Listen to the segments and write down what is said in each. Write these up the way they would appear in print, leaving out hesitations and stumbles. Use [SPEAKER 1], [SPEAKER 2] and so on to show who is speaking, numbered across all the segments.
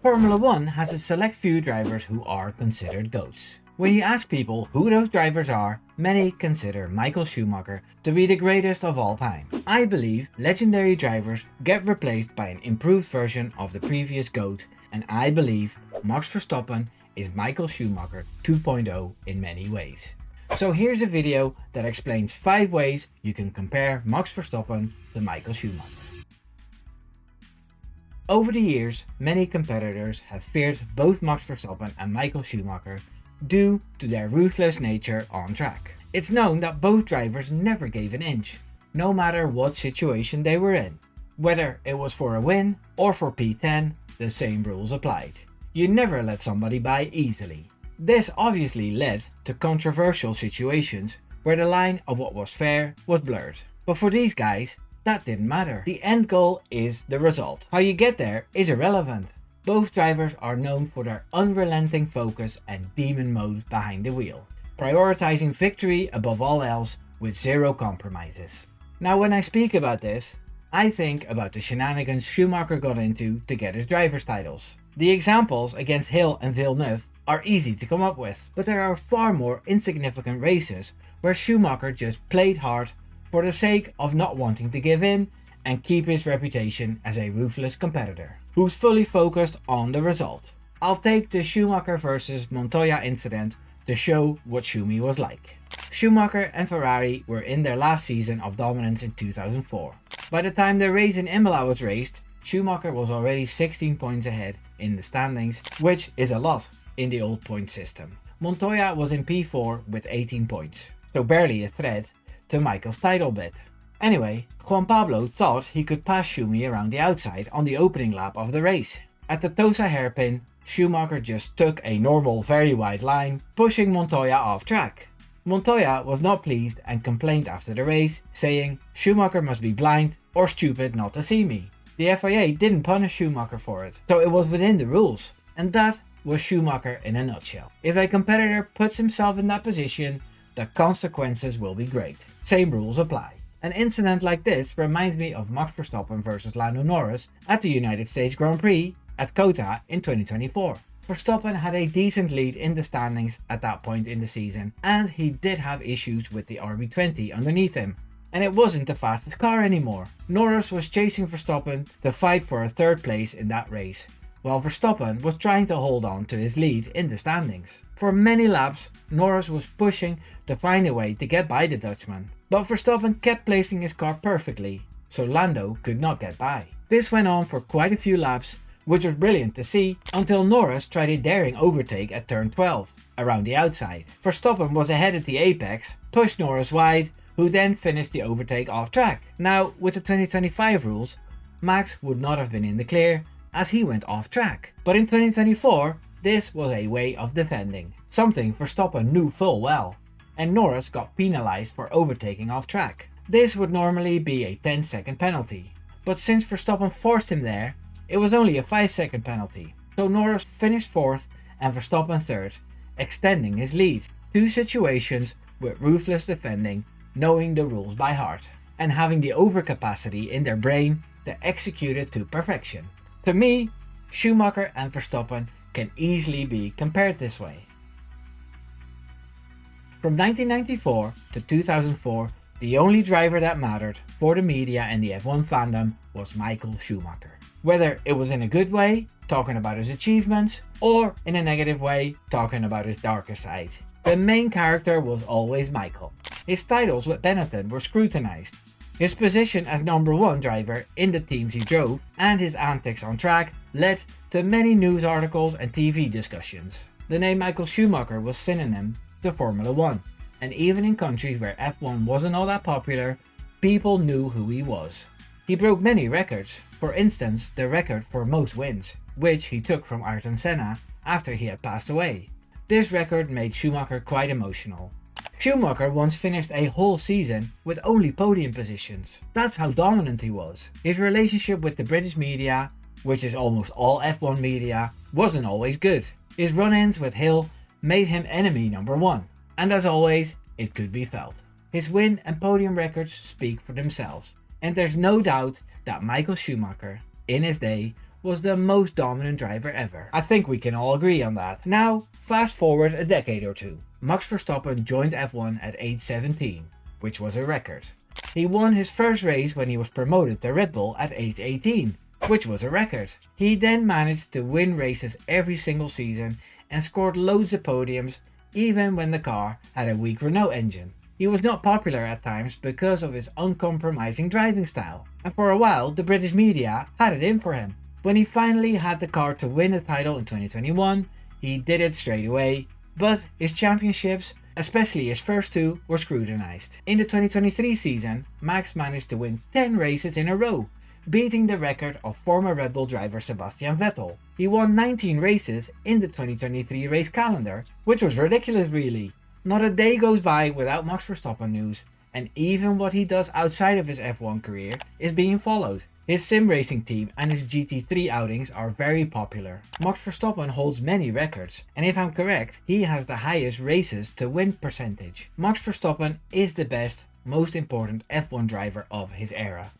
[SPEAKER 1] Formula 1 has a select few drivers who are considered GOATs. When you ask people who those drivers are, many consider Michael Schumacher to be the greatest of all time. I believe legendary drivers get replaced by an improved version of the previous GOAT, and I believe Max Verstappen is Michael Schumacher 2.0 in many ways. So here's a video that explains 5 ways you can compare Max Verstappen to Michael Schumacher. Over the years, many competitors have feared both Max Verstappen and Michael Schumacher due to their ruthless nature on track. It's known that both drivers never gave an inch, no matter what situation they were in. Whether it was for a win or for P10, the same rules applied. You never let somebody by easily. This obviously led to controversial situations where the line of what was fair was blurred. But for these guys, that didn't matter. The end goal is the result. How you get there is irrelevant. Both drivers are known for their unrelenting focus and demon mode behind the wheel, prioritizing victory above all else with zero compromises. Now when I speak about this, I think about the shenanigans Schumacher got into to get his driver's titles. The examples against Hill and Villeneuve are easy to come up with, but there are far more insignificant races where Schumacher just played hard for the sake of not wanting to give in and keep his reputation as a ruthless competitor, who's fully focused on the result. I'll take the Schumacher versus Montoya incident to show what Schumi was like. Schumacher and Ferrari were in their last season of dominance in 2004. By the time the race in Imola was raced, Schumacher was already 16 points ahead in the standings, which is a lot in the old point system. Montoya was in P4 with 18 points, so barely a threat to Michael's title bid. Anyway, Juan Pablo thought he could pass Schumi around the outside on the opening lap of the race. At the Tosa hairpin, Schumacher just took a normal very wide line, pushing Montoya off track. Montoya was not pleased and complained after the race, saying, "Schumacher must be blind or stupid not to see me." The FIA didn't punish Schumacher for it, so it was within the rules. And that was Schumacher in a nutshell. If a competitor puts himself in that position, the consequences will be great. Same rules apply. An incident like this reminds me of Max Verstappen versus Lando Norris at the United States Grand Prix at Kota in 2024. Verstappen had a decent lead in the standings at that point in the season, and he did have issues with the RB20 underneath him, and it wasn't the fastest car anymore. Norris was chasing Verstappen to fight for a third place in that race, while Verstappen was trying to hold on to his lead in the standings. For many laps, Norris was pushing to find a way to get by the Dutchman, but Verstappen kept placing his car perfectly, so Lando could not get by. This went on for quite a few laps, which was brilliant to see, until Norris tried a daring overtake at turn 12, around the outside. Verstappen was ahead at the apex, pushed Norris wide, who then finished the overtake off track. Now, with the 2025 rules, Max would not have been in the clear, as he went off track. But in 2024, this was a way of defending, something Verstappen knew full well, and Norris got penalized for overtaking off track. This would normally be a 10-second penalty, but since Verstappen forced him there, it was only a 5-second penalty. So Norris finished 4th and Verstappen 3rd, extending his lead. 2 situations with ruthless defending, knowing the rules by heart, and having the overcapacity in their brain to execute it to perfection. To me, Schumacher and Verstappen can easily be compared this way. From 1994 to 2004, the only driver that mattered for the media and the F1 fandom was Michael Schumacher. Whether it was in a good way, talking about his achievements, or in a negative way, talking about his darker side, the main character was always Michael. His titles with Benetton were scrutinized. His position as #1 driver in the teams he drove and his antics on track led to many news articles and TV discussions. The name Michael Schumacher was synonym to Formula 1, and even in countries where F1 wasn't all that popular, people knew who he was. He broke many records, for instance the record for most wins, which he took from Ayrton Senna after he had passed away. This record made Schumacher quite emotional. Schumacher once finished a whole season with only podium positions. That's how dominant he was. His relationship with the British media, which is almost all F1 media, wasn't always good. His run-ins with Hill made him enemy #1, and as always, it could be felt. His win and podium records speak for themselves, and there's no doubt that Michael Schumacher, in his day, was the most dominant driver ever. I think we can all agree on that. Now, fast forward a decade or two. Max Verstappen joined F1 at age 17, which was a record. He won his first race when he was promoted to Red Bull at age 18, which was a record. He then managed to win races every single season and scored loads of podiums even when the car had a weak Renault engine. He was not popular at times because of his uncompromising driving style, and for a while the British media had it in for him. When he finally had the car to win a title in 2021, he did it straight away, but his championships, especially his first two, were scrutinized. In the 2023 season, Max managed to win 10 races in a row, beating the record of former Red Bull driver Sebastian Vettel. He won 19 races in the 2023 race calendar, which was ridiculous really. Not a day goes by without Max Verstappen news, and even what he does outside of his F1 career is being followed. His sim racing team and his GT3 outings are very popular. Max Verstappen holds many records, and if I'm correct, he has the highest races to win percentage. Max Verstappen is the best, most important F1 driver of his era.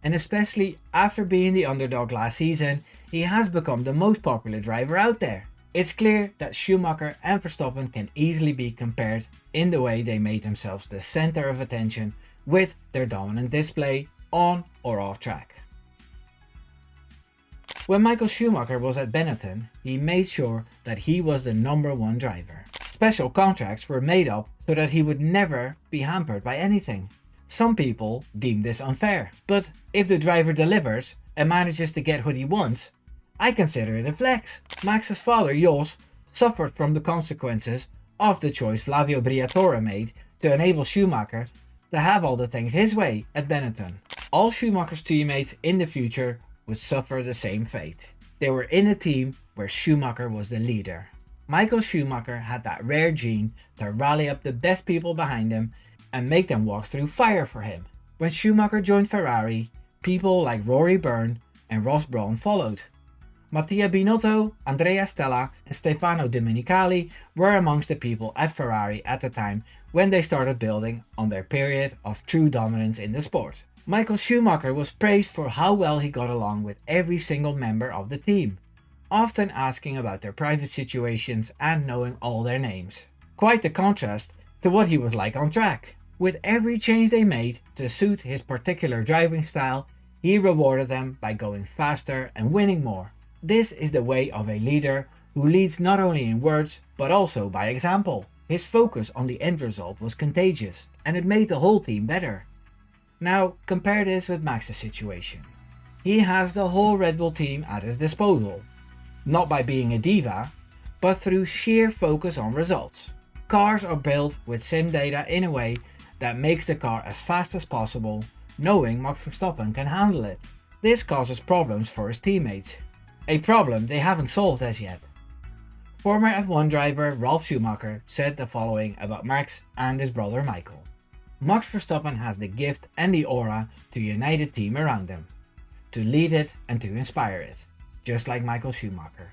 [SPEAKER 1] And especially after being the underdog last season, he has become the most popular driver out there. It's clear that Schumacher and Verstappen can easily be compared in the way they made themselves the center of attention with their dominant display on or off track. When Michael Schumacher was at Benetton, he made sure that he was the #1 driver. Special contracts were made up so that he would never be hampered by anything. Some people deem this unfair, but if the driver delivers and manages to get what he wants, I consider it a flex. Max's father, Jos, suffered from the consequences of the choice Flavio Briatore made to enable Schumacher to have all the things his way at Benetton. All Schumacher's teammates in the future would suffer the same fate. They were in a team where Schumacher was the leader. Michael Schumacher had that rare gene to rally up the best people behind him and make them walk through fire for him. When Schumacher joined Ferrari, people like Rory Byrne and Ross Brawn followed. Mattia Binotto, Andrea Stella and Stefano Domenicali were amongst the people at Ferrari at the time when they started building on their period of true dominance in the sport. Michael Schumacher was praised for how well he got along with every single member of the team, often asking about their private situations and knowing all their names. Quite the contrast to what he was like on track. With every change they made to suit his particular driving style, he rewarded them by going faster and winning more. This is the way of a leader who leads not only in words but also by example. His focus on the end result was contagious and it made the whole team better. Now compare this with Max's situation. He has the whole Red Bull team at his disposal, not by being a diva, but through sheer focus on results. Cars are built with sim data in a way that makes the car as fast as possible, knowing Max Verstappen can handle it. This causes problems for his teammates, a problem they haven't solved as yet. Former F1 driver Ralf Schumacher said the following about Max and his brother Michael. Max Verstappen has the gift and the aura to unite a team around him, to lead it and to inspire it, just like Michael Schumacher.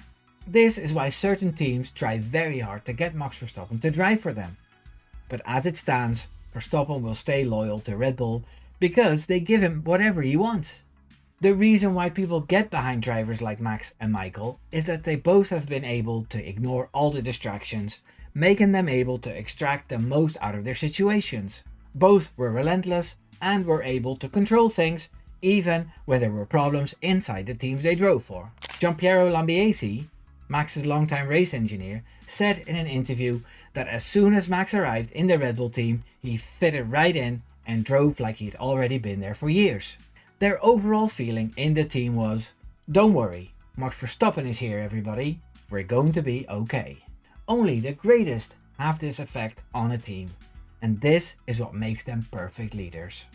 [SPEAKER 1] This is why certain teams try very hard to get Max Verstappen to drive for them. But as it stands, Verstappen will stay loyal to Red Bull because they give him whatever he wants. The reason why people get behind drivers like Max and Michael is that they both have been able to ignore all the distractions, making them able to extract the most out of their situations. Both were relentless and were able to control things even when there were problems inside the teams they drove for. Giampiero Lambiase, Max's longtime race engineer, said in an interview that as soon as Max arrived in the Red Bull team, he fitted right in and drove like he'd already been there for years. Their overall feeling in the team was, "Don't worry, Max Verstappen is here everybody, we're going to be okay." Only the greatest have this effect on a team, and this is what makes them perfect leaders.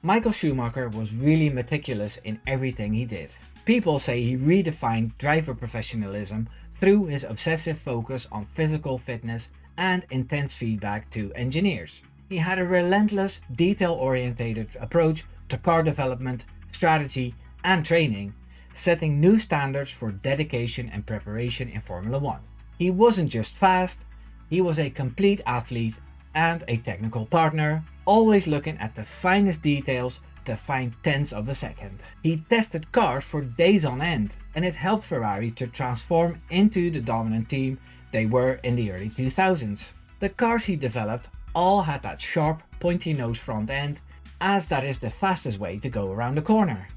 [SPEAKER 1] Michael Schumacher was really meticulous in everything he did. People say he redefined driver professionalism through his obsessive focus on physical fitness and intense feedback to engineers. He had a relentless, detail-oriented approach to car development, strategy and training, setting new standards for dedication and preparation in Formula 1. He wasn't just fast, he was a complete athlete and a technical partner, always looking at the finest details to find tenths of a second. He tested cars for days on end, and it helped Ferrari to transform into the dominant team they were in the early 2000s. The cars he developed all had that sharp, pointy nose front end, as that is the fastest way to go around the corner.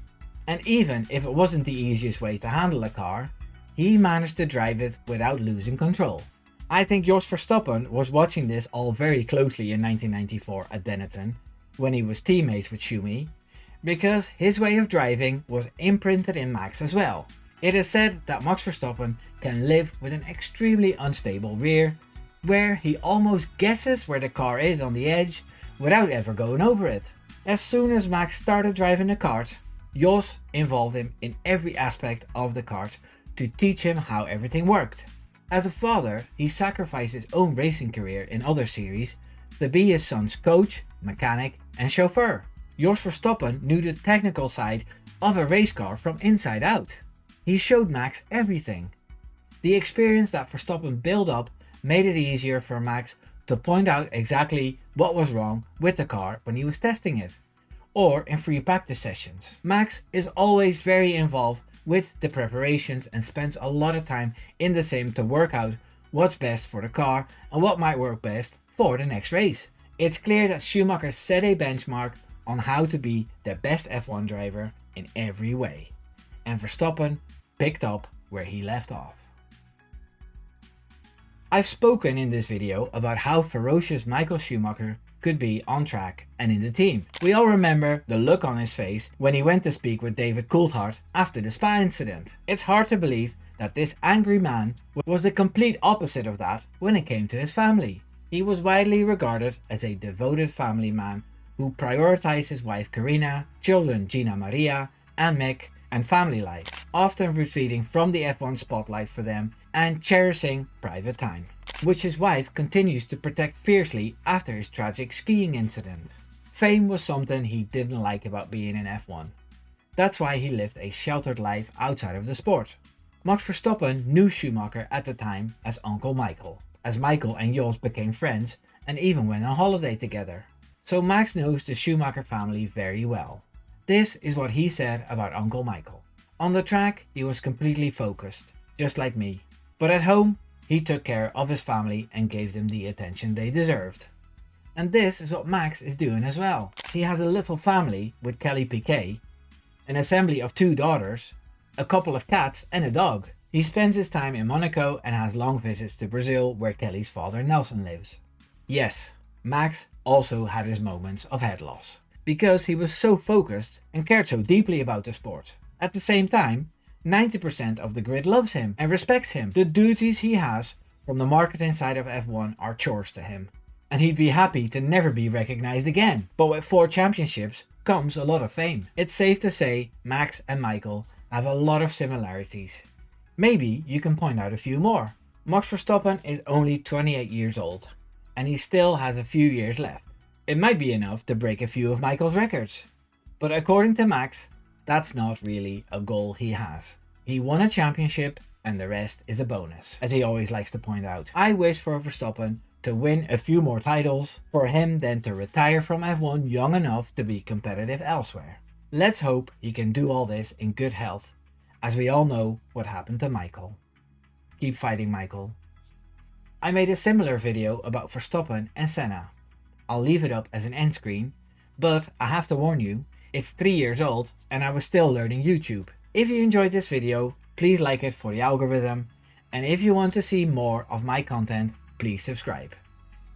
[SPEAKER 1] And even if it wasn't the easiest way to handle a car, he managed to drive it without losing control. I think Jos Verstappen was watching this all very closely in 1994 at Benetton, when he was teammates with Schumi, because his way of driving was imprinted in Max as well. It is said that Max Verstappen can live with an extremely unstable rear, where he almost guesses where the car is on the edge without ever going over it. As soon as Max started driving the kart, Jos involved him in every aspect of the kart to teach him how everything worked. As a father, he sacrificed his own racing career in other series to be his son's coach, mechanic and chauffeur. Jos Verstappen knew the technical side of a race car from inside out. He showed Max everything. The experience that Verstappen built up made it easier for Max to point out exactly what was wrong with the car when he was testing it, or in free practice sessions. Max is always very involved with the preparations and spends a lot of time in the sim to work out what's best for the car and what might work best for the next race. It's clear that Schumacher set a benchmark on how to be the best F1 driver in every way, and Verstappen picked up where he left off. I've spoken in this video about how ferocious Michael Schumacher could be on track and in the team. We all remember the look on his face when he went to speak with David Coulthard after the Spa incident. It's hard to believe that this angry man was the complete opposite of that when it came to his family. He was widely regarded as a devoted family man who prioritized his wife Karina, children Gina Maria and Mick, and family life, often retreating from the F1 spotlight for them and cherishing private time, which his wife continues to protect fiercely after his tragic skiing incident. Fame was something he didn't like about being in F1. That's why he lived a sheltered life outside of the sport. Max Verstappen knew Schumacher at the time as Uncle Michael, as Michael and Jos became friends and even went on holiday together. So Max knows the Schumacher family very well. This is what he said about Uncle Michael. On the track, he was completely focused, just like me. But at home, he took care of his family and gave them the attention they deserved. And this is what Max is doing as well. He has a little family with Kelly Piquet, an assembly of 2 daughters, a couple of cats and a dog. He spends his time in Monaco and has long visits to Brazil where Kelly's father Nelson lives. Yes, Max also had his moments of head loss, because he was so focused and cared so deeply about the sport. At the same time, 90% of the grid loves him and respects him. The duties he has from the marketing side of F1 are chores to him, and he'd be happy to never be recognized again. But with 4 championships comes a lot of fame. It's safe to say Max and Michael have a lot of similarities. Maybe you can point out a few more. Max Verstappen is only 28 years old, and he still has a few years left. It might be enough to break a few of Michael's records. But according to Max, that's not really a goal he has. He won a championship and the rest is a bonus, as he always likes to point out. I wish for Verstappen to win a few more titles, for him then to retire from F1 young enough to be competitive elsewhere. Let's hope he can do all this in good health, as we all know what happened to Michael. Keep fighting, Michael. I made a similar video about Verstappen and Senna. I'll leave it up as an end screen, but I have to warn you, it's 3 years old and I was still learning YouTube. If you enjoyed this video, please like it for the algorithm, and if you want to see more of my content, please subscribe.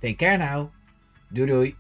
[SPEAKER 1] Take care now. Doei doei.